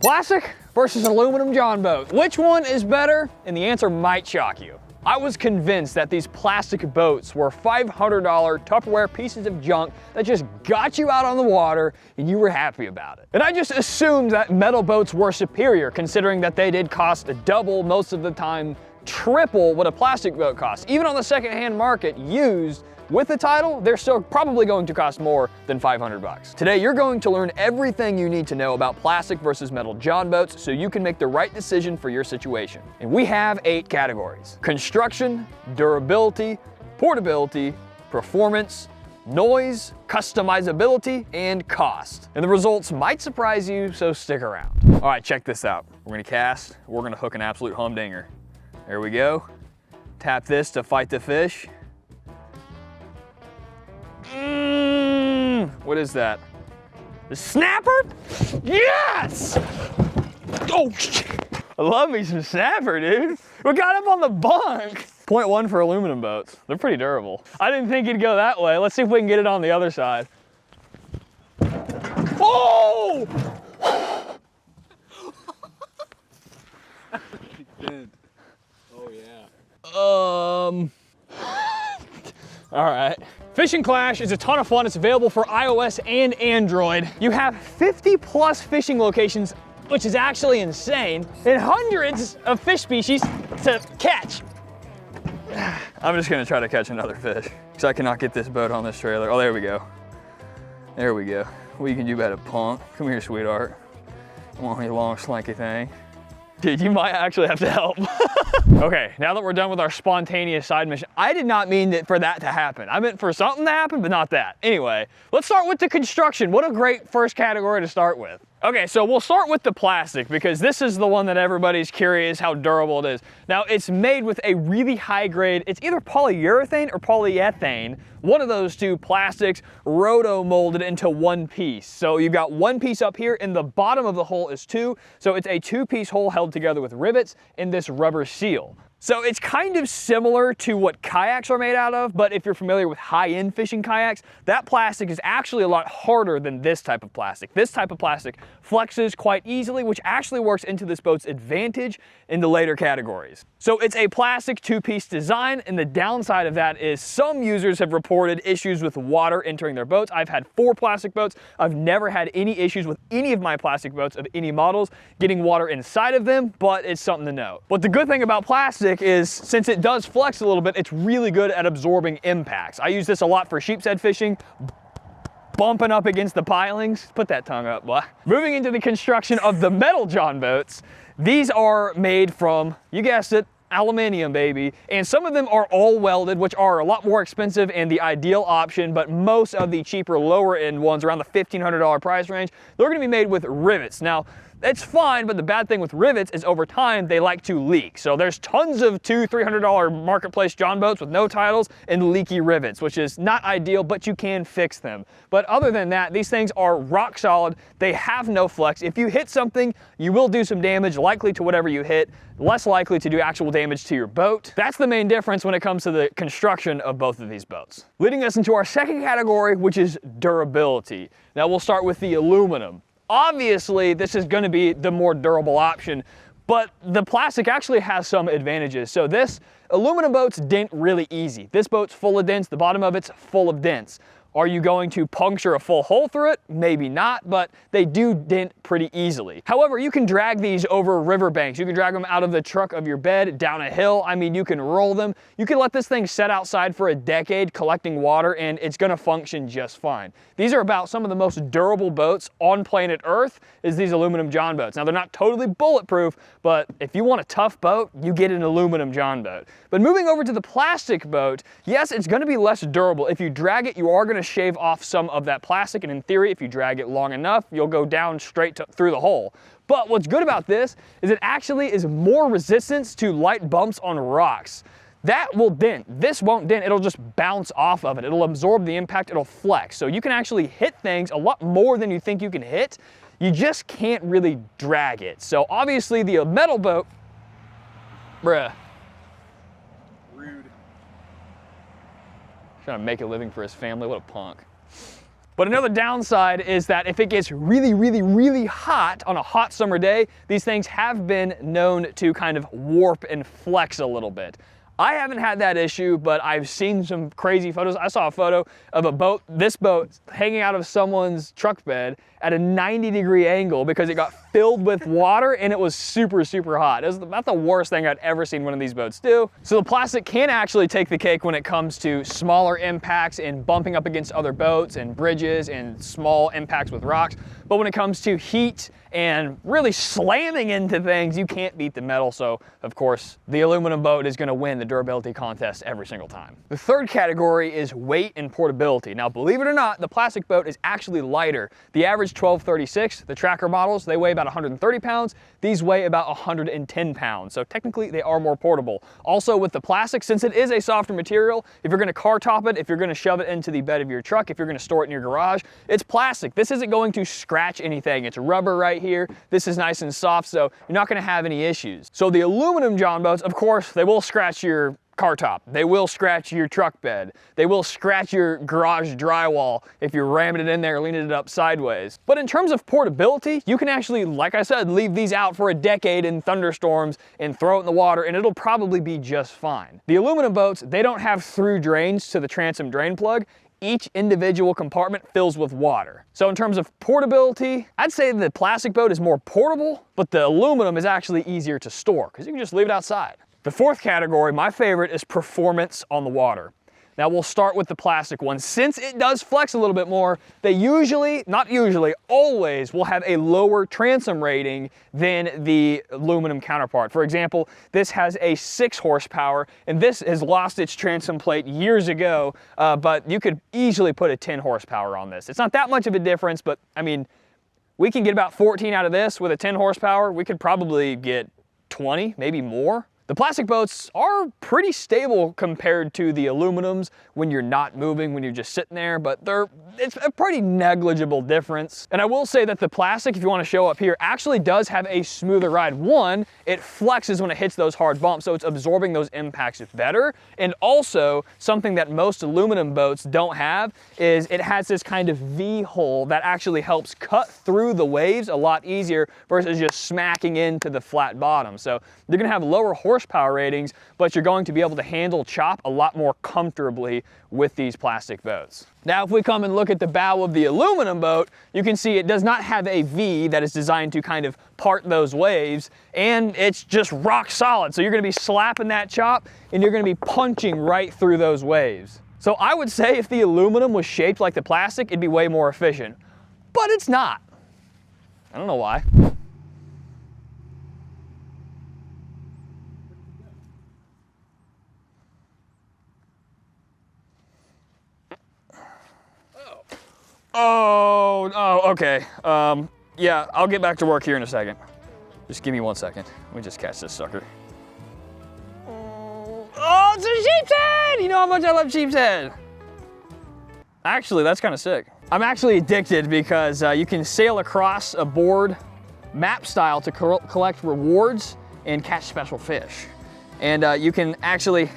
Plastic versus aluminum John boat. Which one is better? And the answer might shock you. I was convinced that these plastic boats were $500 Tupperware pieces of junk that just got you out on the water and you were happy about it. And I just assumed that metal boats were superior, considering that they did cost double, most of the time triple what a plastic boat costs. Even on the secondhand market, used with the title, they're still probably going to cost more than 500 bucks. Today, you're going to learn everything you need to know about plastic versus metal John boats so you can make the right decision for your situation. And we have 8 categories: construction, durability, portability, performance, noise, customizability, and cost. And the results might surprise you, so stick around. All right, check this out. We're gonna cast, we're gonna hook an absolute humdinger. There we go. Tap this to fight the fish. What is that? The snapper? Yes! Oh, shit. I love me some snapper, dude. We got up on the bunk. 0.1 for aluminum boats. They're pretty durable. I didn't think it'd go that way. Let's see if we can get it on the other side. Oh! Oh, yeah. All right. Fishing Clash is a ton of fun. It's available for iOS and Android. You have 50 plus fishing locations, which is actually insane, and hundreds of fish species to catch. I'm just gonna try to catch another fish because I cannot get this boat on this trailer. Oh, there we go. There we go. What you can do about it, punk? Come here, sweetheart. Come on, you long, slanky thing. Dude, you might actually have to help. Okay, now that we're done with our spontaneous side mission, I did not mean for that to happen. I meant for something to happen, but not that. Anyway, let's start with the construction. What a great first category to start with. Okay, so we'll start with the plastic because this is the one that everybody's curious how durable it is. Now, it's made with a really high grade, it's either polyurethane or polyethane, one of those two plastics roto-molded into one piece. So you've got one piece up here and the bottom of the hull is 2. So it's a 2-piece hull held together with rivets and this rubber seal. So it's kind of similar to what kayaks are made out of, but if you're familiar with high-end fishing kayaks, that plastic is actually a lot harder than this type of plastic. This type of plastic flexes quite easily, which actually works into this boat's advantage in the later categories. So it's a plastic 2-piece design, and the downside of that is some users have reported issues with water entering their boats. I've had 4 plastic boats. I've never had any issues with any of my plastic boats of any models getting water inside of them, but it's something to know. But the good thing about plastic is, since it does flex a little bit, it's really good at absorbing impacts. I use this a lot for sheep's head fishing, bumping up against the pilings. Put that tongue up, boy. Moving into the construction of the metal John boats, these are made from, you guessed it, aluminium, baby. And some of them are all welded, which are a lot more expensive and the ideal option, but most of the cheaper lower end ones, around the $1,500 price range, they're gonna be made with rivets. Now, it's fine, but the bad thing with rivets is over time, they like to leak. So there's tons of $200–300 marketplace John boats with no titles and leaky rivets, which is not ideal, but you can fix them. But other than that, these things are rock solid. They have no flex. If you hit something, you will do some damage, likely to whatever you hit, less likely to do actual damage to your boat. That's the main difference when it comes to the construction of both of these boats. Leading us into our second category, which is durability. Now we'll start with the aluminum. Obviously, this is going to be the more durable option, but the plastic actually has some advantages. So this aluminum boat's dent really easy. This boat's full of dents, the bottom of it's full of dents. Are you going to puncture a full hole through it? Maybe not, but they do dent pretty easily. However, you can drag these over riverbanks. You can drag them out of the truck of your bed, down a hill. I mean, you can roll them. You can let this thing set outside for a decade collecting water and it's gonna function just fine. These are about some of the most durable boats on planet Earth is these aluminum John boats. Now, they're not totally bulletproof, but if you want a tough boat, you get an aluminum John boat. But moving over to the plastic boat, yes, it's gonna be less durable. If you drag it, you are gonna shave off some of that plastic, and in theory, if you drag it long enough, you'll go down straight through the hole. But what's good about this is it actually is more resistance to light bumps on rocks. That will dent. This won't dent. It'll just bounce off of it. It'll absorb the impact. It'll flex. So you can actually hit things a lot more than you think you can hit. You just can't really drag it. So obviously the metal boat, bruh. Rude. Trying to make a living for his family. What a punk. But another downside is that if it gets really, really, really hot on a hot summer day, these things have been known to kind of warp and flex a little bit. I haven't had that issue, but I've seen some crazy photos. I saw a photo of a boat, this boat, hanging out of someone's truck bed at a 90-degree angle because it got filled with water and it was super, super hot. It was about the worst thing I'd ever seen one of these boats do. So the plastic can actually take the cake when it comes to smaller impacts and bumping up against other boats and bridges and small impacts with rocks. But when it comes to heat and really slamming into things, you can't beat the metal. So of course, the aluminum boat is gonna win the durability contest every single time. The third category is weight and portability. Now, believe it or not, the plastic boat is actually lighter. The average 1236, the tracker models, they weigh about 130 pounds. These weigh about 110 pounds. So technically they are more portable. Also with the plastic, since it is a softer material, if you're gonna car top it, if you're gonna shove it into the bed of your truck, if you're gonna store it in your garage, it's plastic. This isn't going to scratch anything. It's rubber right here. This is nice and soft, so you're not gonna have any issues. So the aluminum John boats, of course, they will scratch your car top. They will scratch your truck bed. They will scratch your garage drywall if you're ramming it in there, leaning it up sideways. But in terms of portability, you can actually, like I said, leave these out for a decade in thunderstorms and throw it in the water and it'll probably be just fine. The aluminum boats, they don't have through drains to the transom drain plug. Each individual compartment fills with water. So in terms of portability, I'd say the plastic boat is more portable, but the aluminum is actually easier to store because you can just leave it outside. The fourth category, my favorite, is performance on the water. Now we'll start with the plastic one. Since it does flex a little bit more, they usually, not usually, always will have a lower transom rating than the aluminum counterpart. For example, this has a 6 horsepower and this has lost its transom plate years ago, but you could easily put a 10 horsepower on this. It's not that much of a difference, but I mean, we can get about 14 out of this with a 10 horsepower. We could probably get 20, maybe more. The plastic boats are pretty stable compared to the aluminums when you're not moving, when you're just sitting there, but it's a pretty negligible difference. And I will say that the plastic, if you want to show up here, actually does have a smoother ride. One, it flexes when it hits those hard bumps, so it's absorbing those impacts better. And also, something that most aluminum boats don't have is it has this kind of V-hole that actually helps cut through the waves a lot easier versus just smacking into the flat bottom. So you're gonna have lower horsepower ratings, but you're going to be able to handle chop a lot more comfortably with these plastic boats. Now, if we come and look at the bow of the aluminum boat, you can see it does not have a V that is designed to kind of part those waves, and it's just rock solid. So you're gonna be slapping that chop and you're gonna be punching right through those waves. So I would say if the aluminum was shaped like the plastic, it'd be way more efficient, but it's not. I don't know why. Oh, okay. Yeah, I'll get back to work here in a second. Just give me 1 second. Let me just catch this sucker. Oh, it's a sheep's head! You know how much I love sheep's head. Actually, that's kind of sick. I'm actually addicted because you can sail across a board map style to collect rewards and catch special fish. And you can actually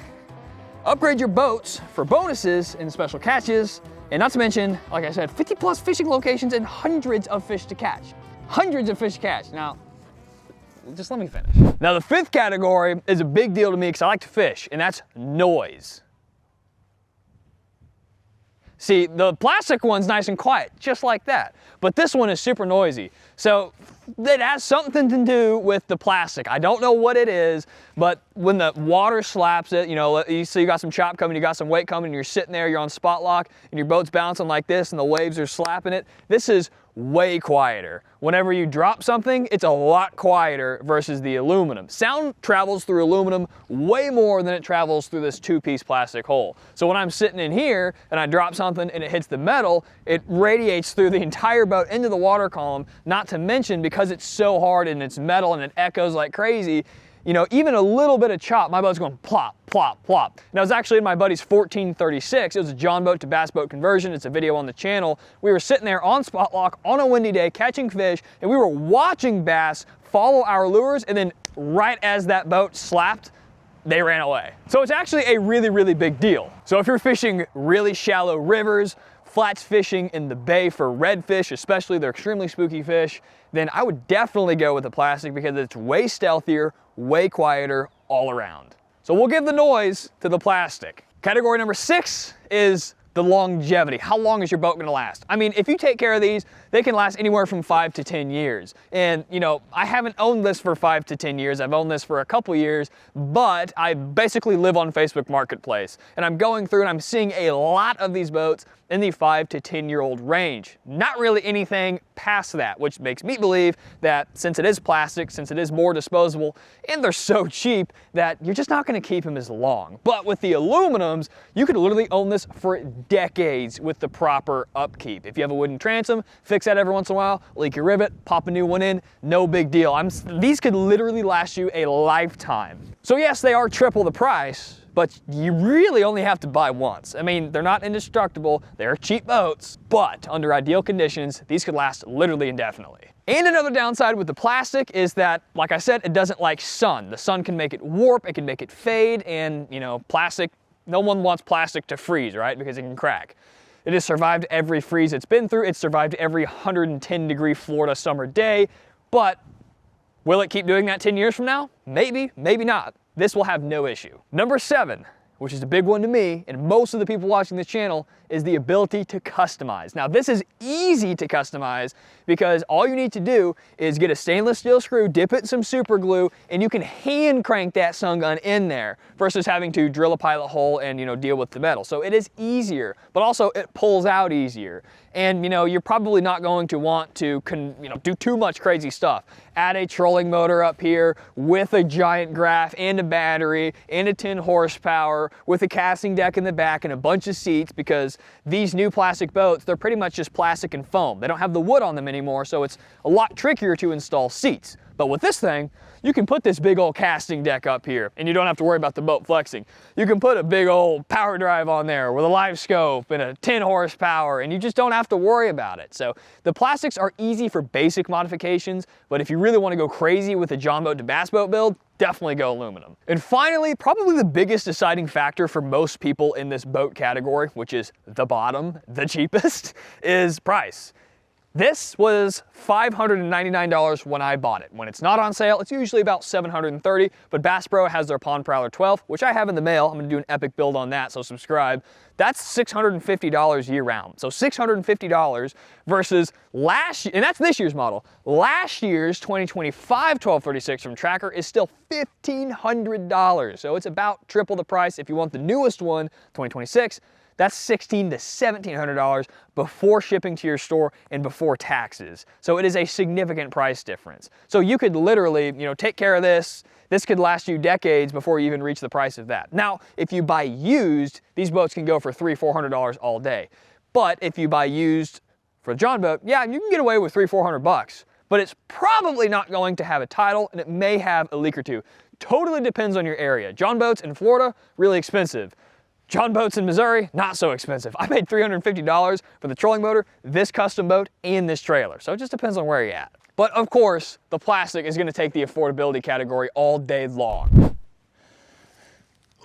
upgrade your boats for bonuses and special catches. And not to mention, like I said, 50 plus fishing locations and hundreds of fish to catch. Hundreds of fish to catch. Now, just let me finish. Now the fifth category is a big deal to me because I like to fish, and that's noise. See, the plastic one's nice and quiet, just like that. But this one is super noisy. So it has something to do with the plastic. I don't know what it is, but when the water slaps it, you know, so you got some chop coming, you got some weight coming, and you're sitting there, you're on spot lock, and your boat's bouncing like this, and the waves are slapping it. This is way quieter. Whenever you drop something, it's a lot quieter versus the aluminum. Sound travels through aluminum way more than it travels through this 2-piece plastic hole. So when I'm sitting in here and I drop something and it hits the metal, it radiates through the entire boat into the water column, not to mention because it's so hard and it's metal and it echoes like crazy, you know, even a little bit of chop, my boat's going plop, plop, plop. And I was actually in my buddy's 1436. It was a John boat to bass boat conversion. It's a video on the channel. We were sitting there on spot lock on a windy day catching fish, and we were watching bass follow our lures, and then right as that boat slapped they ran away. So it's actually a really, really big deal. So if you're fishing really shallow rivers, flats fishing in the bay for redfish, especially they're extremely spooky fish, then I would definitely go with the plastic because it's way stealthier, way quieter all around. So we'll give the noise to the plastic. Category number 6 is the longevity. How long is your boat gonna last? I mean, if you take care of these, they can last anywhere from 5 to 10 years. And you know, I haven't owned this for 5 to 10 years. I've owned this for a couple years, but I basically live on Facebook Marketplace. And I'm going through and I'm seeing a lot of these boats in the 5 to 10-year-old range. Not really anything past that, which makes me believe that since it is plastic, since it is more disposable, and they're so cheap that you're just not gonna keep them as long. But with the aluminums, you could literally own this for decades with the proper upkeep. If you have a wooden transom, fix that every once in a while, leak your rivet, pop a new one in, no big deal. These could literally last you a lifetime. So yes, they are triple the price, but you really only have to buy once. I mean, they're not indestructible, they're cheap boats, but under ideal conditions, these could last literally indefinitely. And another downside with the plastic is that, like I said, it doesn't like sun. The sun can make it warp, it can make it fade, and you know, plastic, no one wants plastic to freeze, right? Because it can crack. It has survived every freeze it's been through, it's survived every 110-degree Florida summer day, but will it keep doing that 10 years from now? Maybe, maybe not. This will have no issue. Number 7, which is a big one to me, and most of the people watching this channel, is the ability to customize. Now this is easy to customize because all you need to do is get a stainless steel screw, dip it in some super glue, and you can hand crank that sun gun in there versus having to drill a pilot hole and deal with the metal. So it is easier, but also it pulls out easier. And you're probably not going to want to do too much crazy stuff. Add a trolling motor up here with a giant graph and a battery and a 10 horsepower with a casting deck in the back and a bunch of seats, because these new plastic boats, they're pretty much just plastic and foam. They don't have the wood on them anymore, so it's a lot trickier to install seats. But with this thing, you can put this big old casting deck up here and you don't have to worry about the boat flexing. You can put a big old power drive on there with a live scope and a 10 horsepower, and you just don't have to worry about it. So the plastics are easy for basic modifications, but if you really want to go crazy with a John boat to bass boat build, definitely go aluminum. And finally, probably the biggest deciding factor for most people in this boat category, which is the bottom, the cheapest, is price. This was $599 when I bought it. When it's not on sale, it's usually about $730, but Bass Pro has their Pond Prowler 12, which I have in the mail. I'm gonna do an epic build on that, so subscribe. That's $650 year round. So $650 versus last year, and that's this year's model. Last year's 2025 1236 from Tracker is still $1,500. So it's about triple the price. If you want the newest one, 2026, that's $1,600 to $1,700 before shipping to your store and before taxes. So it is a significant price difference. So you could literally, take care of this. This could last you decades before you even reach the price of that. Now, if you buy used, these boats can go for $300, $400 all day. But if you buy used for a John boat, yeah, you can get away with $300, $400, but it's probably not going to have a title, and it may have a leak or two. Totally depends on your area. John boats in Florida, really expensive. John boats in Missouri, not so expensive. I paid $350 for the trolling motor, this custom boat, and this trailer. So it just depends on where you're at. But of course, the plastic is gonna take the affordability category all day long.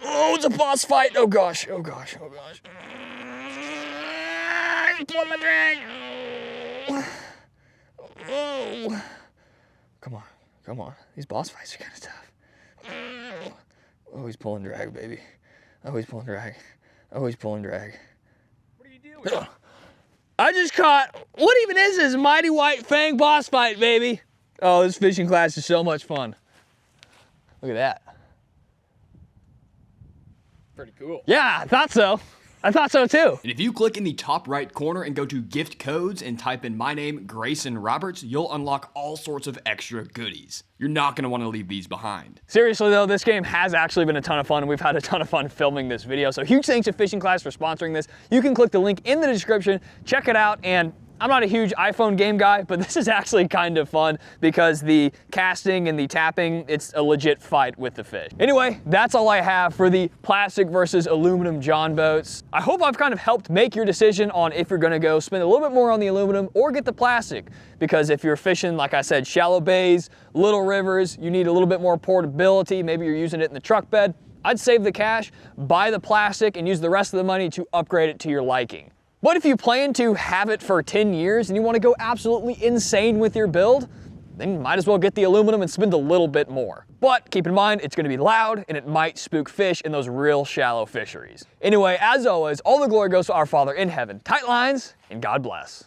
Oh, it's a boss fight. Oh gosh, oh gosh, oh gosh. He's pulling my drag. Oh. Come on, come on. These boss fights are kind of tough. Oh, he's pulling drag, baby. Oh, he's pulling drag. Oh, he's pulling drag. What are you doing? I just caught, what even is this mighty white fang boss fight, baby? Oh, this fishing class is so much fun. Look at that. Pretty cool. Yeah, I thought so. I thought so too. And if you click in the top right corner and go to gift codes and type in my name, Grayson Roberts, you'll unlock all sorts of extra goodies. You're not gonna wanna leave these behind. Seriously though, this game has actually been a ton of fun, and we've had a ton of fun filming this video. So huge thanks to Fishing Class for sponsoring this. You can click the link in the description, check it out, and I'm not a huge iPhone game guy, but this is actually kind of fun because the casting and the tapping, it's a legit fight with the fish. Anyway, that's all I have for the plastic versus aluminum John boats. I hope I've kind of helped make your decision on if you're gonna go spend a little bit more on the aluminum or get the plastic. Because if you're fishing, like I said, shallow bays, little rivers, you need a little bit more portability, maybe you're using it in the truck bed, I'd save the cash, buy the plastic, and use the rest of the money to upgrade it to your liking. But if you plan to have it for 10 years and you want to go absolutely insane with your build, then you might as well get the aluminum and spend a little bit more. But keep in mind, it's going to be loud and it might spook fish in those real shallow fisheries. Anyway, as always, all the glory goes to our Father in heaven. Tight lines, and God bless.